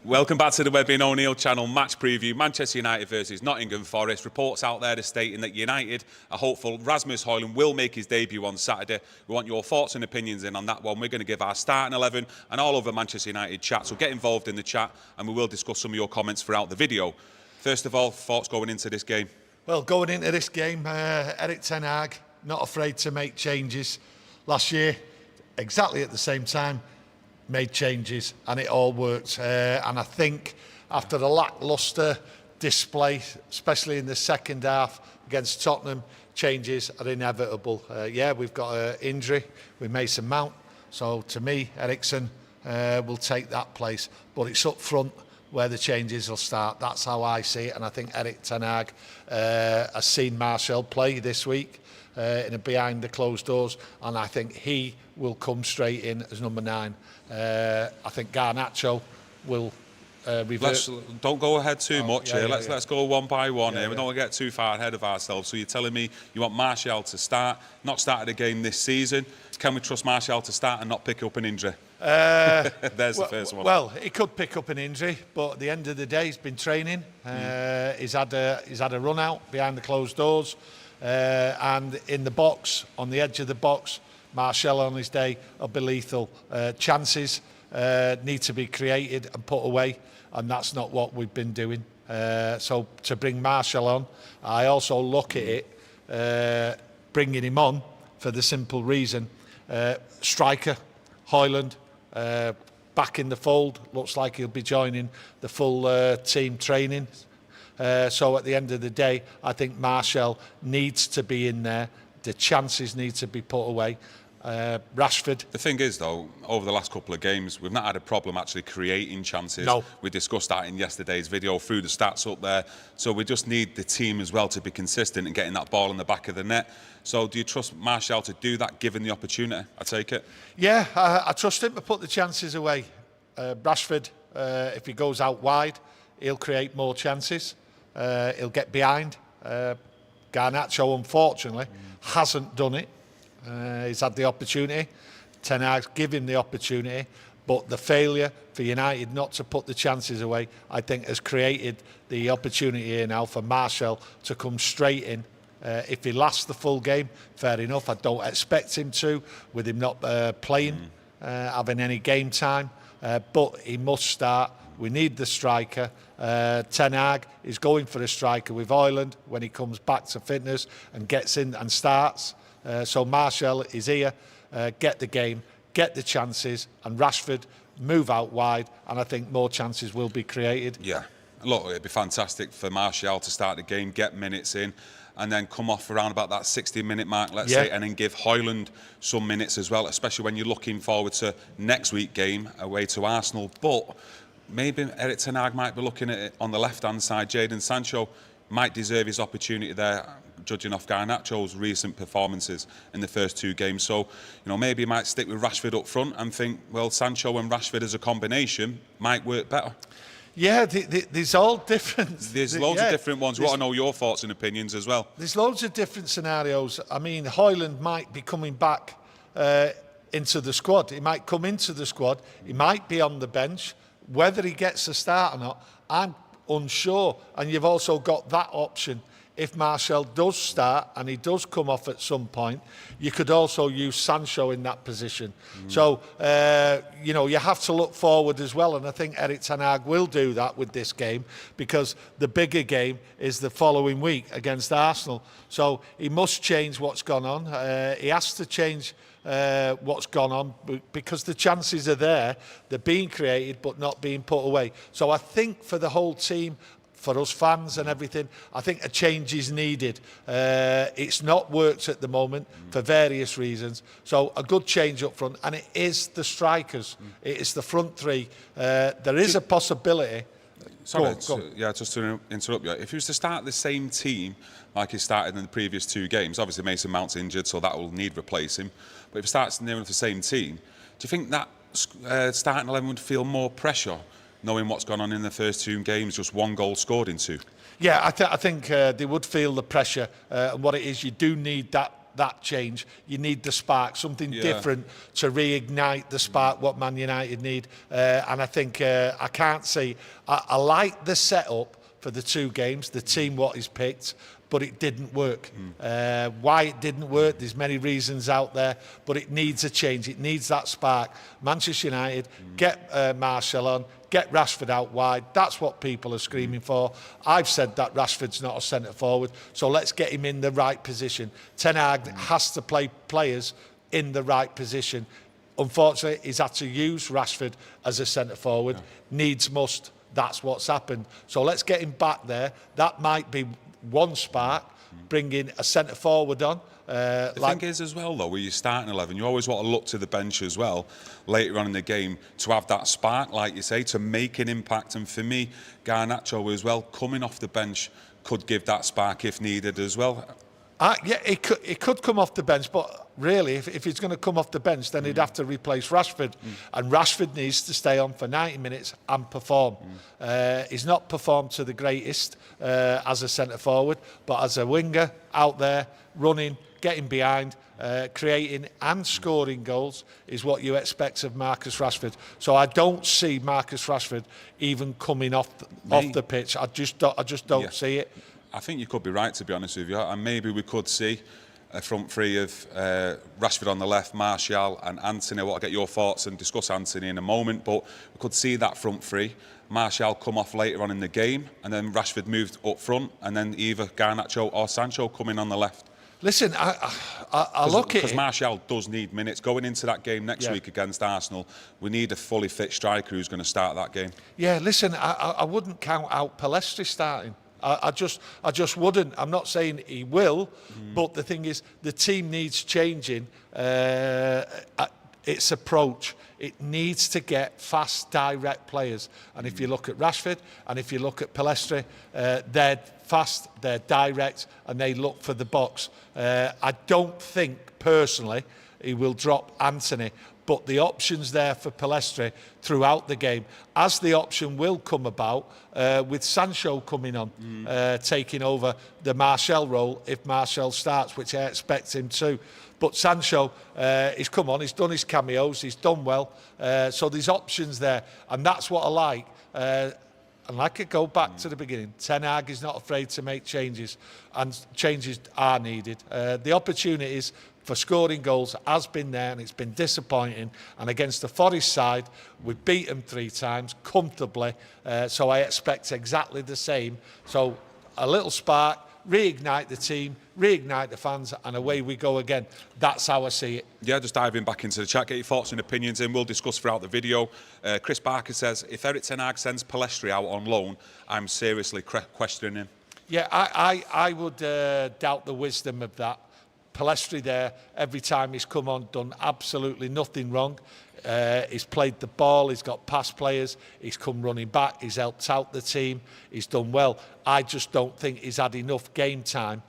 Welcome back to the Webby O'Neill channel match preview. Manchester United versus Nottingham Forest. Reports out there are stating that United are hopeful Rasmus Hojlund will make his debut on Saturday. We want your thoughts and opinions in on that one. We're going to give our starting 11 and all over Manchester United chat. So get involved in the chat and we will discuss some of your comments throughout the video. First of all, thoughts going into this game? Well, going into this game, Erik ten Hag not afraid to make changes. Last year, exactly at the same time, made changes and it all worked. And I think after the lacklustre display, especially in the second half against Tottenham, changes are inevitable. Yeah, we've got an injury with Mason Mount, so to me, Eriksen will take that place. But it's up front where the changes will start. That's how I see it, and I think Erik ten Hag has seen Martial play this week in a behind the closed doors, and I think he will come straight in as number 9. I think Garnacho will revert. Don't go ahead too much here. Let's go one by one here. We don't want to get too far ahead of ourselves. So you're telling me you want Martial to start, not started a game this season. Can we trust Martial to start and not pick up an injury? There's the first one. Well, he could pick up an injury, but at the end of the day, he's been training. He's had a run out behind the closed doors, and in the box, on the edge of the box, Martial on his day will be lethal. Chances need to be created and put away, and that's not what we've been doing. So to bring Martial on, I also look at it, bringing him on for the simple reason, striker, Hojlund, back in the fold, looks like he'll be joining the full team training. So at the end of the day, I think Martial needs to be in there. The chances need to be put away. Rashford. The thing is, though, over the last couple of games, we've not had a problem actually creating chances. No. We discussed that in yesterday's video through the stats up there. So we just need the team as well to be consistent in getting that ball in the back of the net. So do you trust Martial to do that, given the opportunity? I take it. Yeah, I trust him to put the chances away. Rashford, if he goes out wide, he'll create more chances. He'll get behind. Garnacho, unfortunately, hasn't done it. He's had the opportunity. Ten Hag's give him the opportunity, but the failure for United not to put the chances away, I think, has created the opportunity here now for Martial to come straight in. If he lasts the full game, fair enough. I don't expect him to, with him not playing, having any game time. But he must start. We need the striker. Ten Hag is going for a striker with Hojlund when he comes back to fitness and gets in and starts. So Martial is here, get the game, get the chances, and Rashford move out wide, and I think more chances will be created. Yeah, look, it'd be fantastic for Martial to start the game, get minutes in, and then come off around about that 60-minute mark, let's say, and then give Hojlund some minutes as well, especially when you're looking forward to next week's game away to Arsenal. But maybe Erik ten Hag might be looking at it on the left-hand side. Jadon Sancho might deserve his opportunity there, judging off Garnacho's recent performances in the first 2 games. So, maybe he might stick with Rashford up front and think, well, Sancho and Rashford as a combination might work better. Yeah, there's all different. There's loads of different ones. We want to know your thoughts and opinions as well. There's loads of different scenarios. I mean, Hojlund might be coming back into the squad. He might come into the squad. He might be on the bench. Whether he gets a start or not, I'm unsure. And you've also got that option. If Martial does start and he does come off at some point, you could also use Sancho in that position. So, you have to look forward as well. And I think Erik ten Hag will do that with this game, because the bigger game is the following week against Arsenal. So he must change what's gone on. He has to change what's gone on, because the chances are there. They're being created but not being put away. So I think for the whole team, for us fans and everything, I think a change is needed. It's not worked at the moment for various reasons. So a good change up front, and it is the strikers. It is the front 3. There is a possibility. Sorry, yeah, just to interrupt you. If he was to start the same team like he started in the previous 2 games, obviously Mason Mount's injured, so that will need replacing. But if he starts near enough the same team, do you think that starting 11 would feel more pressure, knowing what's gone on in the first 2 games, just 1 goal scored in 2? Yeah, I think they would feel the pressure. And what it is, you do need that that change. You need the spark, something different to reignite the spark, what Man United need. And I think I can't see... I like the setup for the 2 games, the team what is picked, but it didn't work. Why it didn't work, there's many reasons out there, but it needs a change. It needs that spark. Manchester United, get Martial on, get Rashford out wide. That's what people are screaming for. I've said that Rashford's not a centre forward, so let's get him in the right position. Ten Hag has to play players in the right position. Unfortunately, he's had to use Rashford as a centre forward. Needs must. That's what's happened. So let's get him back there. That might be one spark, bringing a centre forward on. The thing is as well, though, with your starting 11, you always want to look to the bench as well later on in the game to have that spark, like you say, to make an impact. And for me, Garnacho as well, coming off the bench, could give that spark if needed as well. Yeah, it could come off the bench, but really, if he's going to come off the bench, then he'd have to replace Rashford. And Rashford needs to stay on for 90 minutes and perform. He's not performed to the greatest as a centre-forward, but as a winger, out there, running, getting behind, creating and scoring goals is what you expect of Marcus Rashford. So I don't see Marcus Rashford even coming off the pitch. I just don't see it. I think you could be right, to be honest with you, and maybe we could see a front three of Rashford on the left, Martial and Antony. I want to get your thoughts and discuss Antony in a moment, but we could see that front three. Martial come off later on in the game, and then Rashford moved up front, and then either Garnacho or Sancho coming on the left. Listen, I look at it... Because Martial does need minutes. Going into that game next week against Arsenal, we need a fully fit striker who's going to start that game. Yeah, listen, I wouldn't count out Pellistri starting. I just wouldn't. I'm not saying he will, but the thing is, the team needs changing its approach. It needs to get fast, direct players. And if you look at Rashford and if you look at Pellistri, they're fast, they're direct, and they look for the box. I don't think, personally, he will drop Antony, but the option's there for Pellistri throughout the game, as the option will come about with Sancho coming on, taking over the Martial role if Martial starts, which I expect him to. But Sancho, he's come on, he's done his cameos, he's done well. So there's options there, and that's what I like. And like I go back to the beginning, Ten Hag is not afraid to make changes, and changes are needed. The opportunities for scoring goals has been there, and it's been disappointing. And against the Forest side, we've beat them 3 times comfortably. So I expect exactly the same. So a little spark, reignite the team, reignite the fans, and away we go again. That's how I see it. Yeah, just diving back into the chat, get your thoughts and opinions in. We'll discuss throughout the video. Chris Barker says, if Eric Ten Hag sends Pellistri out on loan, I'm seriously questioning him. Yeah, I would doubt the wisdom of that. Pellistri there, every time he's come on, done absolutely nothing wrong. He's played the ball, he's got past players, he's come running back, he's helped out the team, he's done well. I just don't think he's had enough game time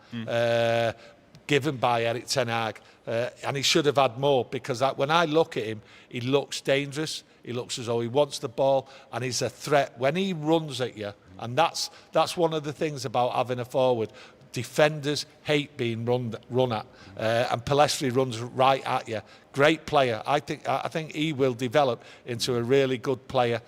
given by Eric Ten Hag. And he should have had more, because when I look at him, he looks dangerous, he looks as though he wants the ball, and he's a threat when he runs at you. And that's one of the things about having a forward. Defenders hate being run at, and Pellistri runs right at you. Great player. I think he will develop into a really good player.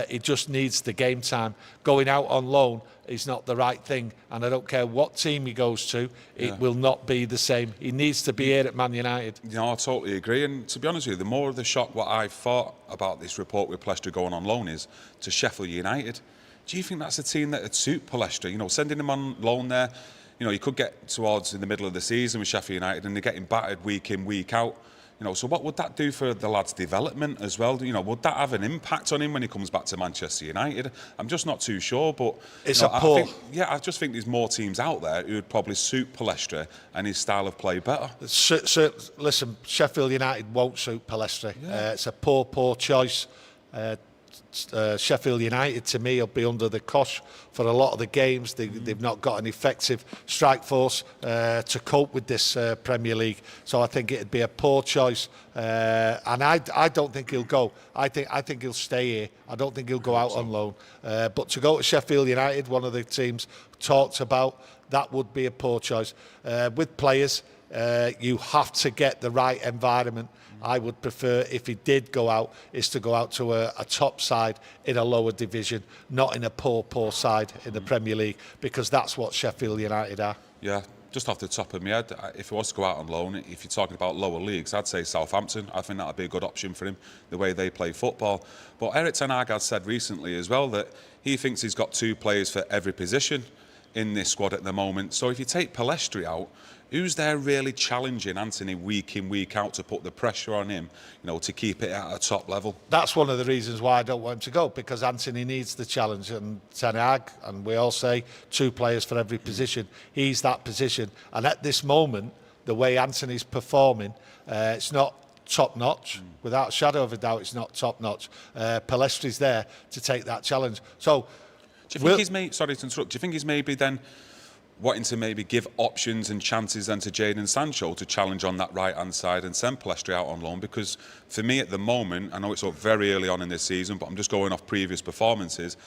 He just needs the game time. Going out on loan is not the right thing, and I don't care what team he goes to, it will not be the same. He needs to be here at Man United. You know, I totally agree. And to be honest with you, the more of the shock what I thought about this report with Pellistri going on loan is to Sheffield United. Do you think that's a team that would suit Pellistri? You know, sending him on loan there. You know, you could get towards in the middle of the season with Sheffield United and they're getting battered week in, week out. You know, so what would that do for the lad's development as well? You know, would that have an impact on him when he comes back to Manchester United? I'm just not too sure, but... It's you know, a poor... I just think there's more teams out there who would probably suit Pellistri and his style of play better. Listen, Sheffield United won't suit Pellistri. It's a poor choice. Sheffield United, to me, will be under the cosh for a lot of the games. They've not got an effective strike force to cope with this Premier League. So I think it'd be a poor choice. And I don't think he'll go. I think he'll stay here. I don't think he'll go out on loan. But to go to Sheffield United, one of the teams talked about, that would be a poor choice. With players, you have to get the right environment. I would prefer, if he did go out, is to go out to a top side in a lower division, not in a poor side in the Premier League, because that's what Sheffield United are. Yeah, just off the top of my head, if he was to go out on loan, if you're talking about lower leagues, I'd say Southampton. I think that would be a good option for him, the way they play football. But Erik ten Hag has said recently as well that he thinks he's got 2 players for every position in this squad at the moment. So if you take Pellistri out, who's there really challenging Antony week in, week out to put the pressure on him, to keep it at a top level? That's one of the reasons why I don't want him to go, because Antony needs the challenge, and Ten Hag, and we all say 2 players for every position. He's that position, and at this moment, the way Antony's performing, it's not top-notch. Without a shadow of a doubt, it's not top-notch. Pellistri's there to take that challenge. So, do you think he's sorry to interrupt, do you think he's maybe then wanting to maybe give options and chances then to Jadon Sancho to challenge on that right-hand side and send Pellistri out on loan? Because for me at the moment, I know it's up very early on in this season, but I'm just going off previous performances,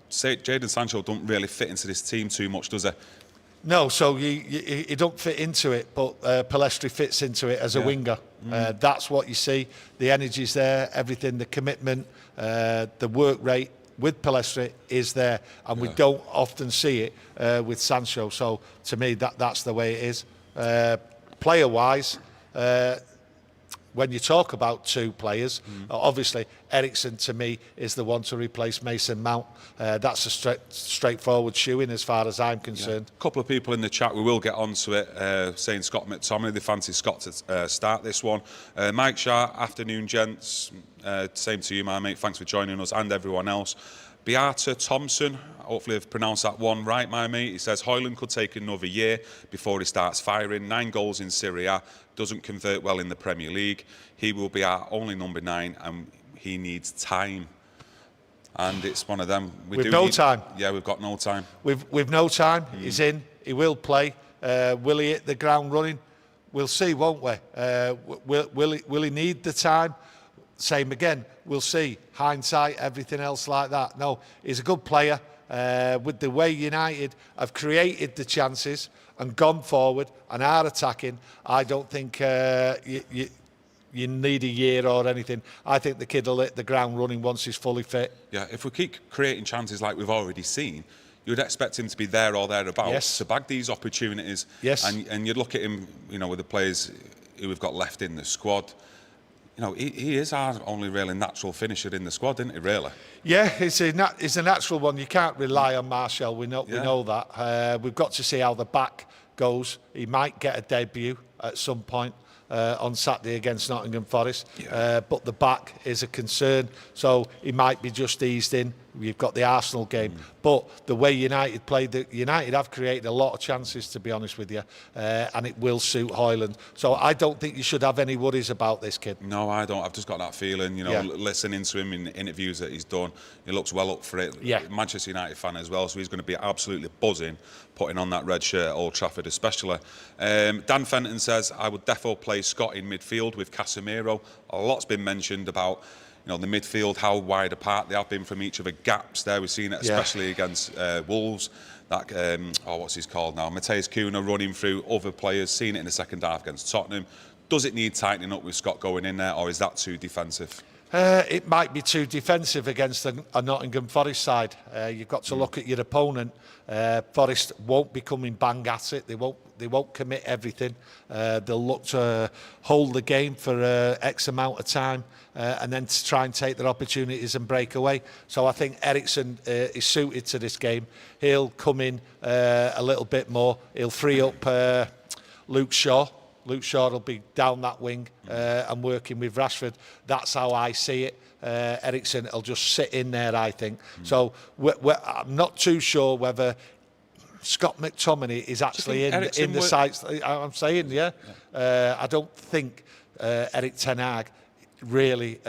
say Jadon Sancho don't really fit into this team too much, does he? No, so you don't fit into it, but Pellistri fits into it as a winger. That's what you see. The energy's there, everything, the commitment, the work rate with Pellistri is there, and we don't often see it with Sancho. So to me, that's the way it is. Player-wise, when you talk about 2 players, obviously Eriksen to me is the one to replace Mason Mount. That's a straightforward shoe-in as far as I'm concerned. A couple of people in the chat, we will get onto it, saying Scott McTominay, they fancy Scott to start this one. Mike Shah, afternoon gents, same to you my mate, thanks for joining us, and everyone else. Beata Thompson, hopefully I've pronounced that one right, my mate. He says Hojlund could take another year before he starts firing. 9 goals in Serie A, doesn't convert well in the Premier League. He will be our only number 9, and he needs time. And it's one of them. We've no time. Yeah, we've got no time. We've no time. He's in. He will play. Will he hit the ground running? We'll see, won't we? Will he need the time? Same again. We'll see. Hindsight, everything else like that. No, he's a good player. With the way United have created the chances and gone forward and are attacking, I don't think you need a year or anything. I think the kid will hit the ground running once he's fully fit. Yeah, if we keep creating chances like we've already seen, you'd expect him to be there or thereabouts to bag these opportunities. Yes. And you'd look at him, with the players who we've got left in the squad. He is our only really natural finisher in the squad, isn't he, really? Yeah, it's a natural one. You can't rely on Martial. We know that. We've got to see how the back goes. He might get a debut at some point on Saturday against Nottingham Forest. But the back is a concern. So he might be just eased in. You've got the Arsenal game. But the way United played, United have created a lot of chances, to be honest with you. And it will suit Hojlund. So I don't think you should have any worries about this kid. No, I don't. I've just got that feeling, listening to him in interviews that he's done. He looks well up for it. Manchester United fan as well, so he's going to be absolutely buzzing putting on that red shirt at Old Trafford especially. Dan Fenton says, I would defo play Scott in midfield with Casemiro. A lot's been mentioned about the midfield, how wide apart they have been from each other, gaps there. We've seen it especially against Wolves. That, what's his called now? Mateus Cunha running through other players, seen it in the second half against Tottenham. Does it need tightening up with Scott going in there, or is that too defensive? It might be too defensive against a Nottingham Forest side. You've got to look at your opponent. Forest won't be coming bang at it. They won't commit everything. They'll look to hold the game for X amount of time and then to try and take their opportunities and break away. So I think Eriksen is suited to this game. He'll come in a little bit more. He'll free up Luke Shaw. Luke Shaw will be down that wing and working with Rashford. That's how I see it. Eriksen will just sit in there, I think. So I'm not too sure whether Scott McTominay is actually in the sights. I'm saying, I don't think Erik ten Hag really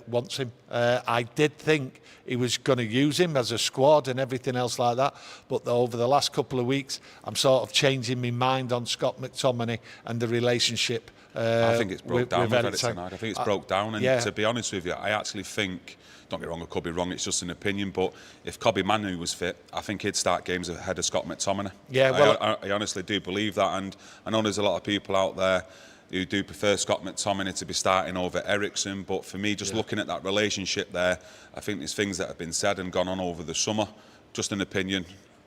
wants him. I did think he was going to use him as a squad and everything else like that, but over the last couple of weeks I'm sort of changing my mind on Scott McTominay and the relationship. I think it's broke down with Eric Ten Hag. I think it's broke down, and to be honest with you, I actually think, don't get me wrong, I could be wrong, it's just an opinion, but if Webby O'Neill was fit, I think he'd start games ahead of Scott McTominay. Yeah, well, I honestly do believe that, and I know there's a lot of people out there who do prefer Scott McTominay to be starting over Eriksen, but for me, just looking at that relationship there, I think there's things that have been said and gone on over the summer, just an opinion,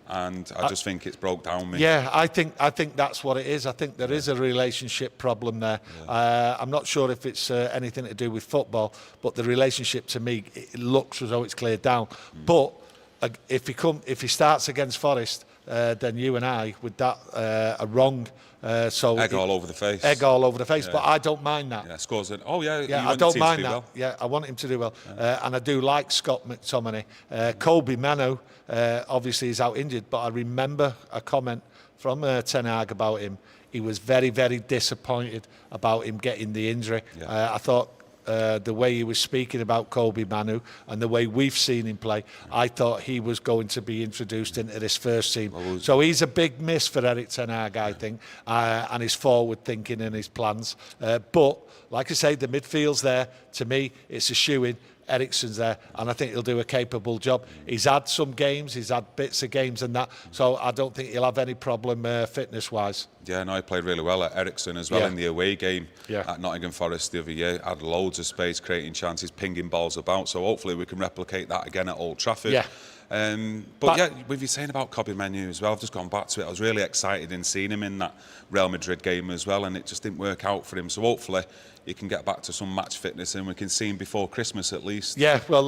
and I just think it's broke down me. Yeah, I think that's what it is. I think there is a relationship problem there. I'm not sure if it's anything to do with football, but the relationship to me, it looks as though it's cleared down. But if he starts against Forest, then you and I, with that, are wrong. So egg all over the face. Egg all over the face, but I don't mind that. Yeah, scores it. Oh yeah, yeah, I don't mind that. Well. Yeah, I want him to do well, and I do like Scott McTominay. Webby O'Neill obviously is out injured, but I remember a comment from Ten Hag about him. He was very, very disappointed about him getting the injury. I thought the way he was speaking about Webby O'Neill and the way we've seen him play, I thought he was going to be introduced into this first team. So he's a big miss for Eric Ten Hag, I think, and his forward thinking and his plans. But like I say, the midfield's there. To me, it's a shoe-in. Eriksen's there, and I think he'll do a capable job. He's had some games, he's had bits of games and that, so I don't think he'll have any problem fitness-wise. Yeah, no, he played really well at Eriksen as well in the away game at Nottingham Forest the other year. Had loads of space, creating chances, pinging balls about, so hopefully we can replicate that again at Old Trafford. Yeah. But yeah, with you saying about Webby O'Neill as well, I've just gone back to it. I was really excited in seeing him in that Real Madrid game as well, and it just didn't work out for him. So hopefully he can get back to some match fitness, and we can see him before Christmas at least. Yeah, well,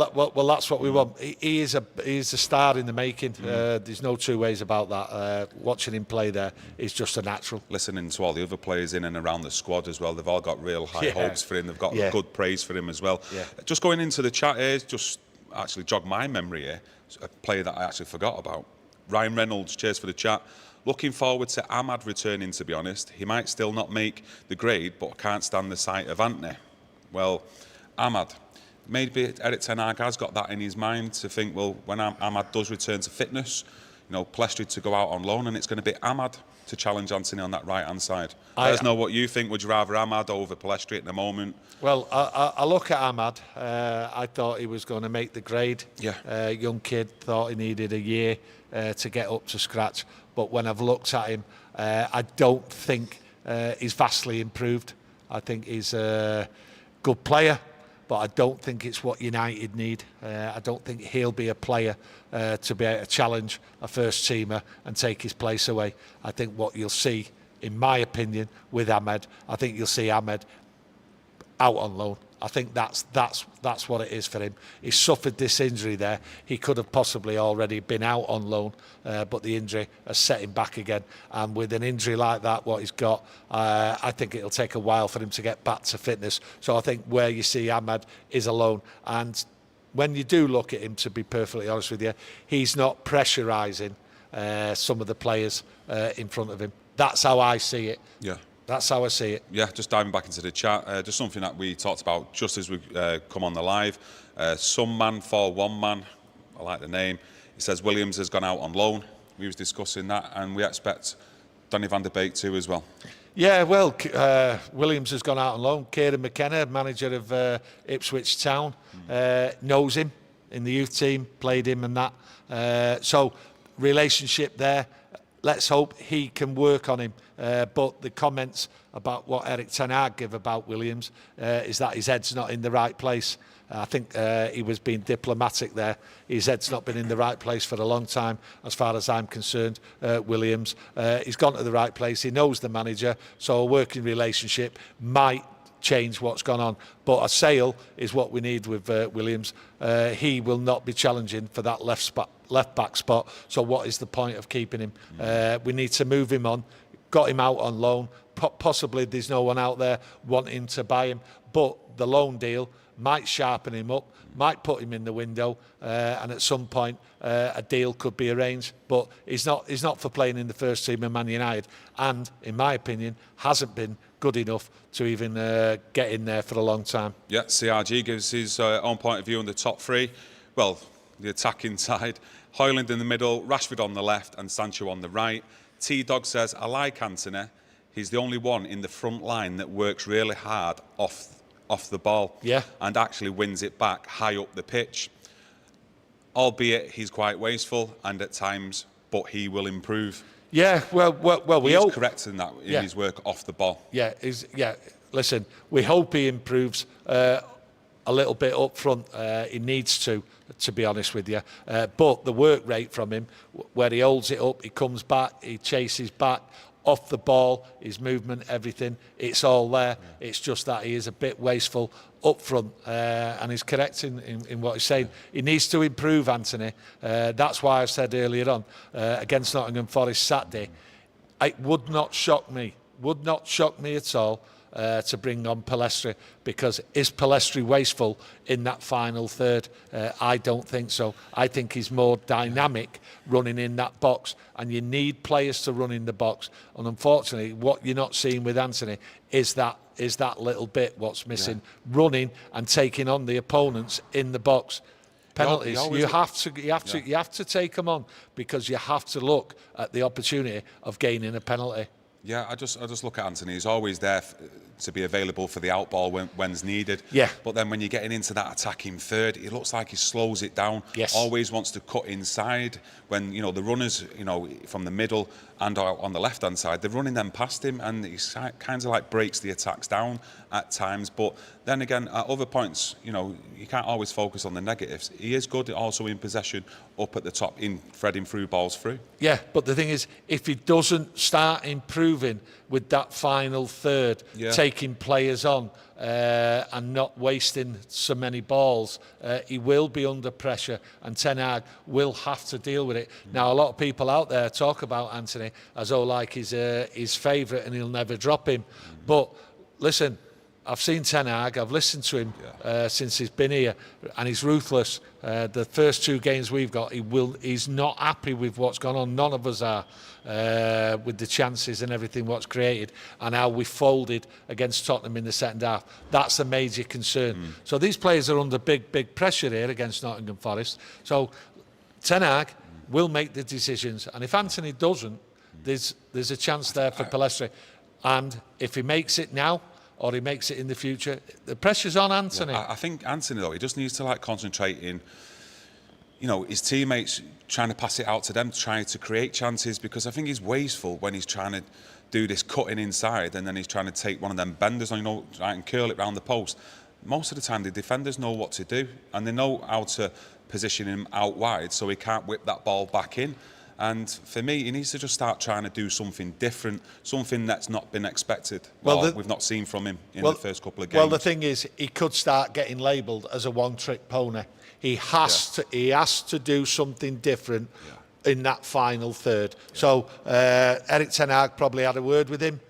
that's what we want. He is a star in the making. There's no two ways about that. Watching him play there is just a natural. Listening to all the other players in and around the squad as well, they've all got real high hopes for him. They've got good praise for him as well. Just going into the chat here, just actually jogged my memory here. A player that I actually forgot about. Ryan Reynolds, cheers for the chat. Looking forward to Ahmad returning, to be honest. He might still not make the grade, but can't stand the sight of Antony. Well, Ahmad, maybe Eric Ten Hag has got that in his mind to think, well, when Ahmad does return to fitness, you know, Pellistri to go out on loan, and it's going to be Ahmad to challenge Antony on that right-hand side. Let us know what you think. Would you rather Ahmad over Pellistri at the moment? Well, I look at Ahmad. I thought he was going to make the grade. Young kid, thought he needed a year to get up to scratch. But when I've looked at him, I don't think he's vastly improved. I think he's a good player, but I don't think it's what United need. I don't think he'll be a player to be able to challenge a first teamer and take his place away. I think what you'll see, in my opinion, with Ahmed, I think you'll see Ahmed out on loan. I think that's what it is for him. He suffered this injury there. He could have possibly already been out on loan, but the injury has set him back again. And with an injury like that, what he's got, I think it'll take a while for him to get back to fitness. So I think where you see Ahmed is alone. And when you do look at him, to be perfectly honest with you, he's not pressurising some of the players in front of him. That's how I see it. Yeah. That's how I see it. Yeah, just diving back into the chat, just something that we talked about just as we come on the live. Some man for one man, I like the name. He says Williams has gone out on loan. We was discussing that, and we expect Donny van de Beek too as well. Yeah, well, Williams has gone out on loan. Kieran McKenna, manager of Ipswich Town, knows him in the youth team, played him and that. So, relationship there. Let's hope he can work on him. But the comments about what Eric Ten Hag give about Williams is that his head's not in the right place. I think he was being diplomatic there. His head's not been in the right place for a long time, as far as I'm concerned, Williams. He's gone to the right place. He knows the manager, so a working relationship might change what's gone on. But a sale is what we need with Williams. He will not be challenging for that left back spot. So what is the point of keeping him? We need to move him on. Got him out on loan. Possibly there's no one out there wanting to buy him. But the loan deal might sharpen him up, might put him in the window, and at some point a deal could be arranged. But he's not for playing in the first team of Man United, and in my opinion hasn't been good enough to even get in there for a long time. Yeah, CRG gives his own point of view on the top three. Well, the attacking side, Hojlund in the middle, Rashford on the left and Sancho on the right. T-Dog says, I like Antony. He's the only one in the front line that works really hard off the ball, and actually wins it back high up the pitch. Albeit he's quite wasteful and at times, but he will improve. Yeah, well, we hope. He's correct in that, in his work off the ball. Listen, we hope he improves a little bit up front. He needs to be honest with you. But the work rate from him, where he holds it up, he comes back, he chases back, off the ball, his movement, everything, it's all there. It's just that he is a bit wasteful up front, and he's correct in what he's saying. He needs to improve, Antony. That's why I said earlier on, against Nottingham Forest Saturday, it would not shock me at all to bring on Pellistri, because is Pellistri wasteful in that final third? I don't think so. I think he's more dynamic running in that box, and you need players to run in the box. And unfortunately, what you're not seeing with Antony is that little bit what's missing, running and taking on the opponents in the box. Penalties, you have to take them on, because you have to look at the opportunity of gaining a penalty. Yeah, I just look at Antony. He's always there to be available for the out ball when's needed. Yeah. But then when you're getting into that attacking third, it looks like he slows it down. Yes. Always wants to cut inside. When the runners, from the middle and on the left hand side, they're running them past him, and he kind of like breaks the attacks down at times. But then again, at other points, you can't always focus on the negatives. He is good also in possession up at the top, in threading through balls through. Yeah, but the thing is, if he doesn't start improving with that final third, taking players on and not wasting so many balls, he will be under pressure, and Ten Hag will have to deal with it. Now, a lot of people out there talk about Antony as though like he's his favourite and he'll never drop him. But listen, I've seen Ten Hag, I've listened to him since he's been here, and he's ruthless. The first two games we've got, he's not happy with what's gone on. None of us are, with the chances and everything what's created, and how we folded against Tottenham in the second half. That's a major concern. So these players are under big pressure here against Nottingham Forest. So Ten Hag will make the decisions, and if Antony doesn't, there's a chance there for Pellistri. And if he makes it now, or he makes it in the future, the pressure's on Antony. Yeah, I think Antony, though, he just needs to concentrate in, his teammates, trying to pass it out to them, trying to create chances, because I think he's wasteful when he's trying to do this cutting inside, and then he's trying to take one of them benders, and curl it round the post. Most of the time, the defenders know what to do, and they know how to position him out wide so he can't whip that ball back in. And for me, he needs to just start trying to do something different, something that's not been expected. We've not seen from him in the first couple of games. Well, the thing is, he could start getting labelled as a one-trick pony. He has to do something different in that final third. So Erik Ten Hag probably had a word with him.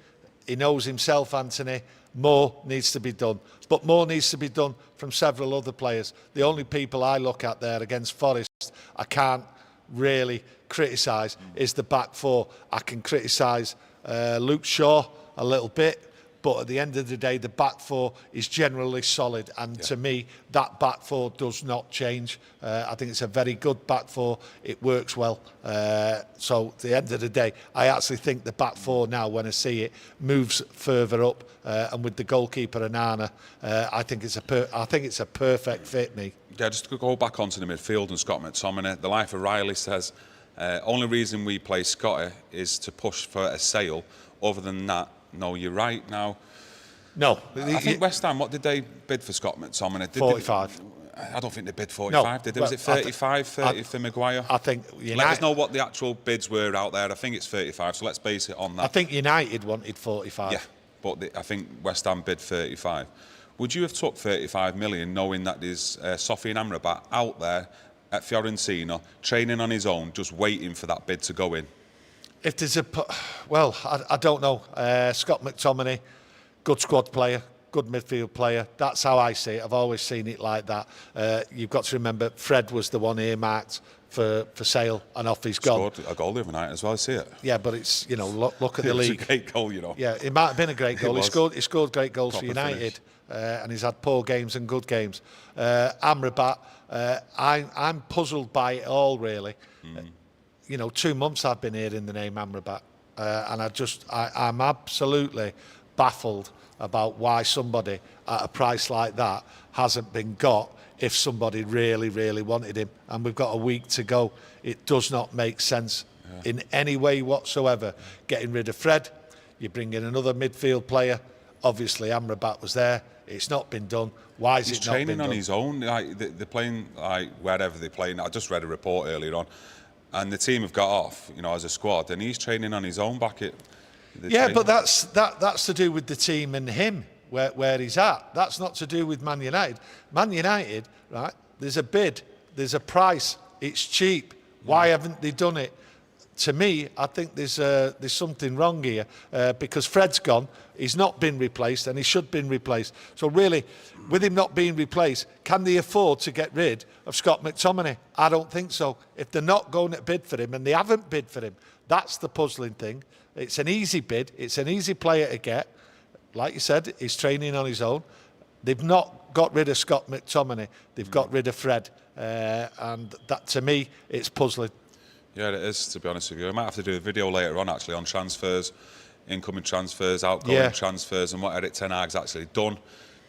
He knows himself, Antony. More needs to be done. But more needs to be done from several other players. The only people I look at there against Forest, I can't really criticise, is the back four. I can criticise Luke Shaw a little bit, but at the end of the day, the back four is generally solid, and to me, that back four does not change. I think it's a very good back four. It works well. So at the end of the day, I actually think the back four now, when I see it, moves further up, and with the goalkeeper Onana, I think it's a perfect fit, me. Yeah, just to go back onto the midfield and Scott McTominay, the life of Riley says, only reason we play Scotty is to push for a sale. Other than that, no, you're right now. No. I think West Ham, what did they bid for Scott McTominay? 45. I don't think they bid 45, did they? Was it 35, 30 for Maguire? I think United... Let us know what the actual bids were out there. I think it's 35, so let's base it on that. I think United wanted 45. Yeah, but I think West Ham bid 35. Would you have took 35 million knowing that there's Sofian Amrabat out there at Fiorentina, training on his own, just waiting for that bid to go in? If there's I don't know. Scott McTominay, good squad player, good midfield player. That's how I see it. I've always seen it like that. You've got to remember, Fred was the one earmarked for sale, and off he's gone. Scored a goal the other night as well, I see it. Yeah, but it's, you know, look at the league. It was a great goal, you know. Yeah, it might have been a great goal. He scored great goals for United, and he's had poor games and good games. Amrabat, I'm puzzled by it all, really. You know, 2 months I've been hearing the name Amrabat, and I'm absolutely baffled about why somebody at a price like that hasn't been got if somebody really, really wanted him. And we've got a week to go. It does not make sense in any way whatsoever. Getting rid of Fred, you bring in another midfield player. Obviously, Amrabat was there. It's not been done. Why is it not been done? He's training on his own. Like, they're playing like wherever they're playing. I just read a report earlier on, and the team have got off, you know, as a squad, and he's training on his own back at. Yeah, but that's to do with the team and him, where he's at. That's not to do with Man United. Man United, right? There's a bid, there's a price. It's cheap. Why haven't they done it? To me, I think there's something wrong here because Fred's gone. He's not been replaced, and he should have been replaced. So really, with him not being replaced, can they afford to get rid of Scott McTominay? I don't think so. If they're not going to bid for him, and they haven't bid for him, that's the puzzling thing. It's an easy bid. It's an easy player to get. Like you said, he's training on his own. They've not got rid of Scott McTominay. They've got rid of Fred. And that, to me, it's puzzling. Yeah, it is, to be honest with you. I might have to do a video later on, actually, on transfers, incoming transfers, outgoing transfers, and what Erik ten Hag's actually done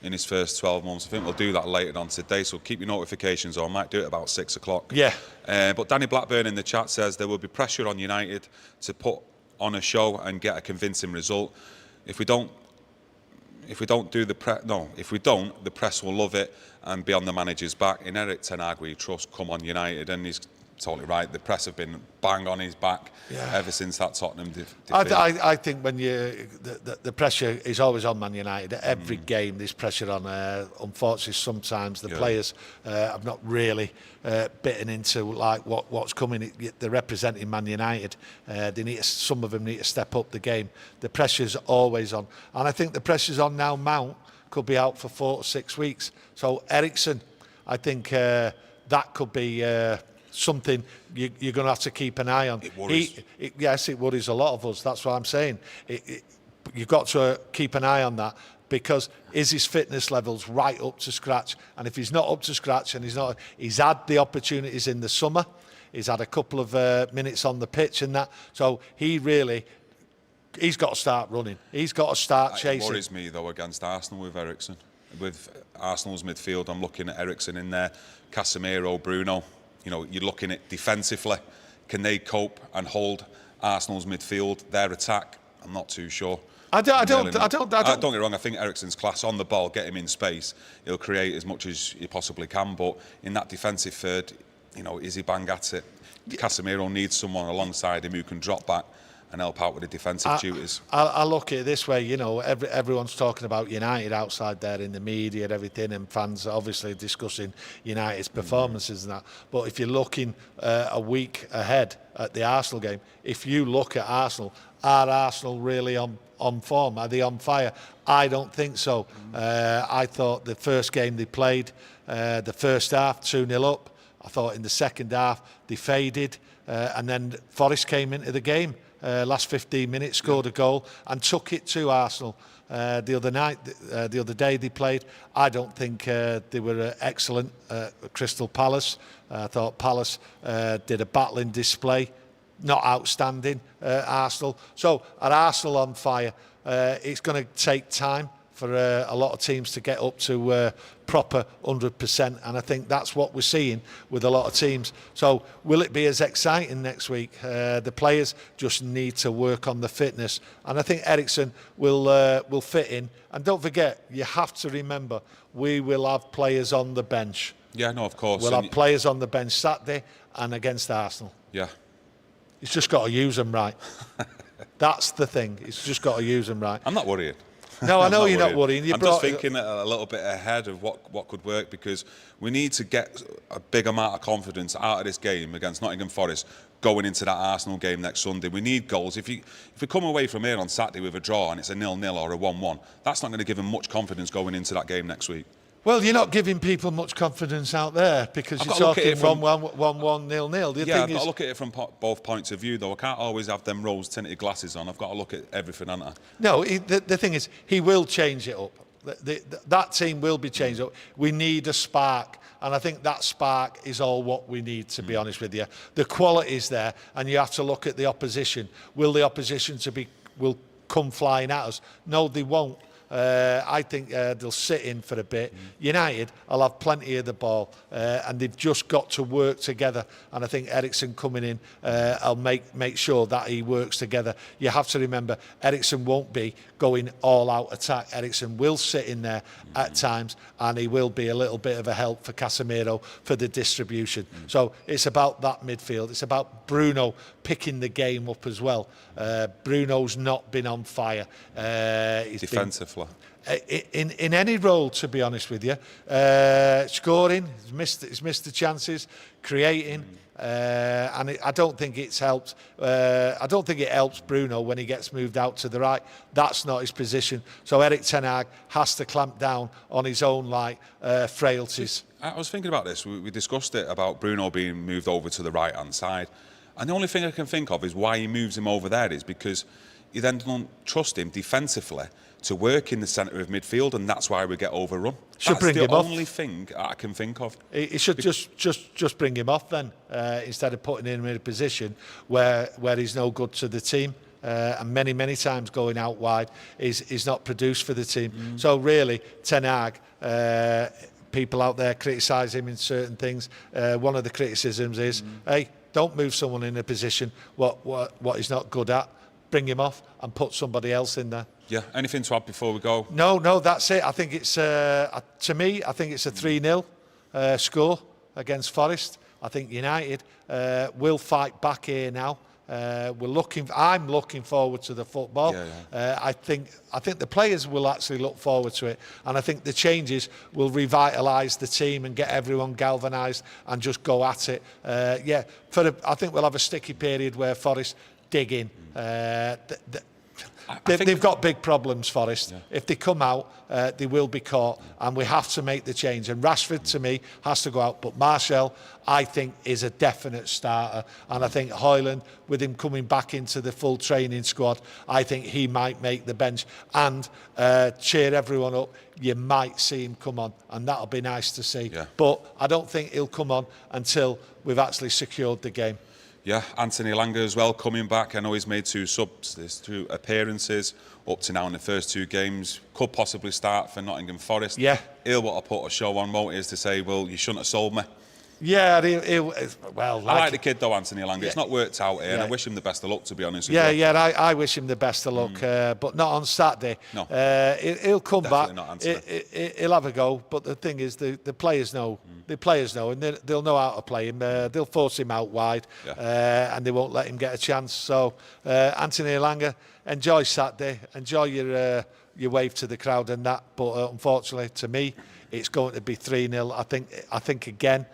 in his first 12 months. I think we'll do that later on today, so keep your notifications on. I might do it about 6 o'clock. Yeah. But Danny Blackburn in the chat says there will be pressure on United to put on a show and get a convincing result. If we don't, the press will love it and be on the manager's back. In Erik ten Hag, we trust. Come on, United, and he's totally right. The press have been bang on his back ever since that Tottenham defeat. I think when the pressure is always on Man United. Every game there's pressure on. Unfortunately, sometimes the players have not really bitten into like what's coming. They're representing Man United. Some of them need to step up the game. The pressure's always on, and I think the pressure's on now. Mount could be out for 4 to 6 weeks. So Eriksen, I think that could be something you're going to have to keep an eye on. It worries. Yes, it worries a lot of us. That's what I'm saying. You've got to keep an eye on that, because is his fitness levels right up to scratch? And if he's not up to scratch, and he's had the opportunities in the summer, he's had a couple of minutes on the pitch and that, so he's got to start running. He's got to start chasing. It worries me, though, against Arsenal with Eriksen. With Arsenal's midfield, I'm looking at Eriksen in there, Casemiro, Bruno. You know, you're looking at defensively, can they cope and hold Arsenal's midfield, their attack? I'm not too sure. Don't get me wrong. I think Eriksen's class on the ball, get him in space, he'll create as much as he possibly can. But in that defensive third, you know, is he bang at it? Casemiro needs someone alongside him who can drop back and help out with the defensive duties. I look at it this way, you know, everyone's talking about United outside there in the media and everything, and fans obviously discussing United's performances and that. But if you're looking a week ahead at the Arsenal game, if you look at Arsenal, are Arsenal really on form? Are they on fire? I don't think so. I thought the first game they played, the first half, 2-0 up. I thought in the second half they faded, and then Forest came into the game. Last 15 minutes, scored a goal and took it to Arsenal. The other day they played, I don't think they were excellent. Crystal Palace, I thought Palace did a battling display, not outstanding. Arsenal. So are Arsenal on fire? It's going to take time for a lot of teams to get up to proper 100%, and I think that's what we're seeing with a lot of teams. So will it be as exciting next week? The players just need to work on the fitness, and I think Eriksen will fit in. And don't forget, you have to remember, we will have players on the bench. Yeah, no, of course. We'll have players on the bench Saturday and against Arsenal. Yeah. He's just got to use them right. That's the thing. He's just got to use them right. I'm not worried. No, I know I'm you're not worrying. I'm just thinking a little bit ahead of what could work, because we need to get a big amount of confidence out of this game against Nottingham Forest going into that Arsenal game next Sunday. We need goals. If we come away from here on Saturday with a draw and it's a 0-0 or a 1-1, that's not going to give them much confidence going into that game next week. Well, you're not giving people much confidence out there, because you're talking 1-1, 1-1, 0-0. Yeah, I've got to look at it from both points of view, though. I can't always have them rose-tinted glasses on. I've got to look at everything, haven't I? No, the thing is, he will change it up. That team will be changed up. We need a spark, and I think that spark is all what we need, to be honest with you. The quality is there, and you have to look at the opposition. Will the opposition will come flying at us? No, they won't. I think they'll sit in for a bit. United will have plenty of the ball, and they've just got to work together. And I think Eriksen coming in will make sure that he works together. You have to remember, Eriksen won't be going all-out attack. Eriksen will sit in there at times, and he will be a little bit of a help for Casemiro for the distribution. So it's about that midfield. It's about Bruno picking the game up as well. Bruno's not been on fire. Defensively. In any role, to be honest with you, scoring, he's missed the chances, creating, and I don't think it's helped. I don't think it helps Bruno when he gets moved out to the right. That's not his position. So Erik ten Hag has to clamp down on his own frailties. I was thinking about this. We discussed it about Bruno being moved over to the right-hand side. And the only thing I can think of is why he moves him over there is because he then don't trust him defensively to work in the centre of midfield, and that's why we get overrun. Should bring him off. That's the only thing I can think of. He should just bring him off then, instead of putting him in a position where he's no good to the team. And many times going out wide is not produced for the team. So really, Ten Hag, people out there criticise him in certain things. One of the criticisms is, hey, don't move someone in a position what he's not good at. Bring him off and put somebody else in there. Yeah. Anything to add before we go? No, that's it. I think it's to me, I think it's a 3-0 score against Forest. I think United will fight back here now. I'm looking forward to the football. Yeah. I think the players will actually look forward to it, and I think the changes will revitalise the team and get everyone galvanised and just go at it. I think we'll have a sticky period where Forest dig in. They've got big problems, Forest. Yeah. If they come out, they will be caught, and we have to make the change. And Rashford, to me, has to go out. But Martial, I think, is a definite starter. And I think Hojlund, with him coming back into the full training squad, I think he might make the bench and cheer everyone up. You might see him come on, and that'll be nice to see. Yeah. But I don't think he'll come on until we've actually secured the game. Yeah, Antony Langer as well coming back. I know he's made 2 subs, there's 2 appearances up to now in the first 2 games. Could possibly start for Nottingham Forest. Yeah. He'll want to put a show on, won't he, is to say, well, you shouldn't have sold me. Yeah, I like the kid though, Antony Langer. Yeah. It's not worked out here, and I wish him the best of luck, to be honest. I wish him the best of luck, but not on Saturday. No. He'll come Definitely back. Not Antony. He'll have a go, but the thing is, the players know. The players know, and they'll know how to play him. They'll force him out wide, and they won't let him get a chance. So, Antony Langer, enjoy Saturday, enjoy your wave to the crowd and that. But unfortunately, to me, it's going to be 3-0. I think again,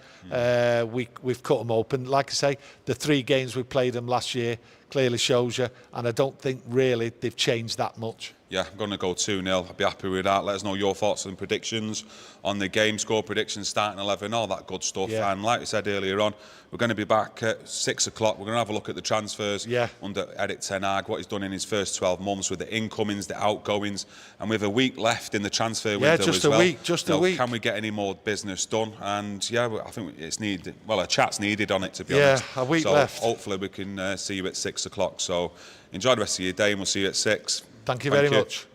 we've cut them open. Like I say, the 3 games we played them last year clearly shows you, and I don't think really they've changed that much. Yeah, I'm going to go 2-0. I'll be happy with that. Let us know your thoughts and predictions on the game, score predictions, starting 11, all that good stuff. Yeah. And like I said earlier on, we're going to be back at 6 o'clock. We're going to have a look at the transfers under Erik ten Hag, what he's done in his first 12 months with the incomings, the outgoings, and with a week left in the transfer window just as well. Just a week. Can we get any more business done? And I think it's needed. Well, a chat's needed on it, to be honest. Yeah, a week left. So hopefully we can see you at 6 o'clock. So enjoy the rest of your day, and we'll see you at 6. Thank you very much.